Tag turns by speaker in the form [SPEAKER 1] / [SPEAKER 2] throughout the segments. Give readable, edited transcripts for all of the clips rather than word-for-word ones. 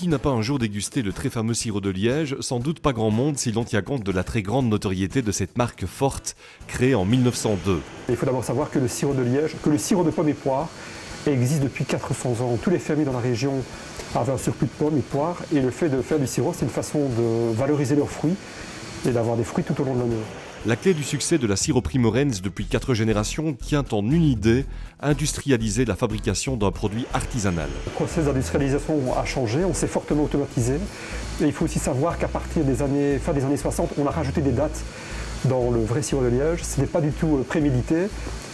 [SPEAKER 1] Qui n'a pas un jour dégusté le très fameux sirop de Liège? Sans doute pas grand monde si l'on tient compte de la très grande notoriété de cette marque forte créée en 1902.
[SPEAKER 2] Il faut d'abord savoir que le sirop de Liège, que le sirop de pommes et poires existe depuis 400 ans. Tous les fermiers dans la région avaient un surplus de pommes et poires et le fait de faire du sirop, c'est une façon de valoriser leurs fruits et d'avoir des fruits tout au long de l'année.
[SPEAKER 1] La clé du succès de la siroperie Morens depuis 4 générations tient en une idée, industrialiser la fabrication d'un produit artisanal.
[SPEAKER 2] Le processus d'industrialisation a changé, on s'est fortement automatisé. Et il faut aussi savoir qu'à partir des années, fin des années 60, on a rajouté des dates dans le vrai sirop de Liège. Ce n'est pas du tout prémédité.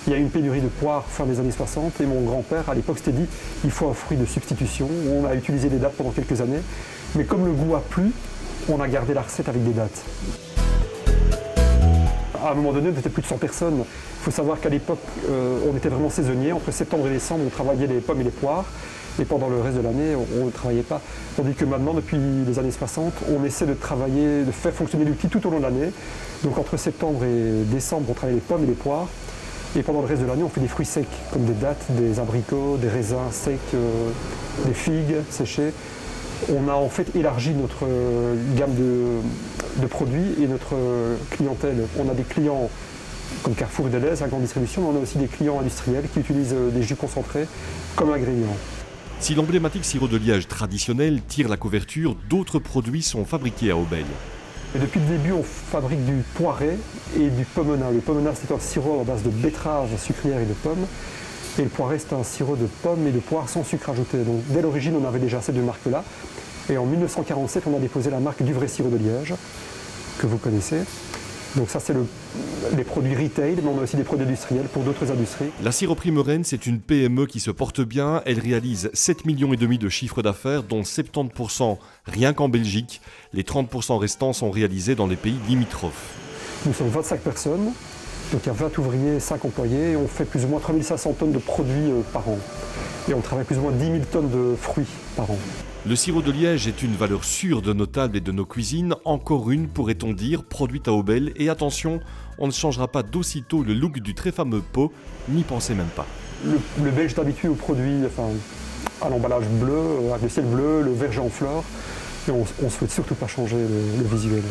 [SPEAKER 2] Il y a eu une pénurie de poires fin des années 60 et mon grand-père à l'époque s'était dit il faut un fruit de substitution. On a utilisé des dates pendant quelques années. Mais comme le goût a plu, on a gardé la recette avec des dates. À un moment donné, on était plus de 100 personnes. Il faut savoir qu'à l'époque, on était vraiment saisonnier. Entre septembre et décembre, on travaillait les pommes et les poires. Et pendant le reste de l'année, on ne travaillait pas. Tandis que maintenant, depuis les années 60, on essaie de travailler, de faire fonctionner l'outil tout au long de l'année. Donc entre septembre et décembre, on travaille les pommes et les poires. Et pendant le reste de l'année, on fait des fruits secs, comme des dattes, des abricots, des raisins secs, des figues séchées. On a en fait élargi notre gamme de produits et notre clientèle. On a des clients comme Carrefour et Delhaize à grande distribution, mais on a aussi des clients industriels qui utilisent des jus concentrés comme ingrédients.
[SPEAKER 1] Si l'emblématique sirop de Liège traditionnel tire la couverture, d'autres produits sont fabriqués à Aubeil.
[SPEAKER 2] Et depuis le début, on fabrique du poiré et du pommenat. Le pommenat, c'est un sirop à base de betterave sucrière et de pommes. Et le poiré, c'est un sirop de pommes et de poires sans sucre ajouté. Donc dès l'origine, on avait déjà ces deux marques-là. Et en 1947, on a déposé la marque du vrai sirop de Liège, que vous connaissez. Donc ça, c'est les produits retail, mais on a aussi des produits industriels pour d'autres industries.
[SPEAKER 1] La siroperie Morens, c'est une PME qui se porte bien. Elle réalise 7,5 millions de chiffre d'affaires, dont 70% rien qu'en Belgique. Les 30% restants sont réalisés dans les pays limitrophes.
[SPEAKER 2] Nous sommes 25 personnes. Donc il y a 20 ouvriers, 5 employés, et on fait plus ou moins 3500 tonnes de produits par an. Et on travaille plus ou moins 10 000 tonnes de fruits par an.
[SPEAKER 1] Le sirop de Liège est une valeur sûre de nos tables et de nos cuisines, encore une, pourrait-on dire, produite à Aubeil. Et attention, on ne changera pas d'aussitôt le look du très fameux pot, n'y pensez même pas.
[SPEAKER 2] Le Belge est habitué aux produits, à l'emballage bleu, avec le ciel bleu, le verger en fleurs, et on ne souhaite surtout pas changer le visuel.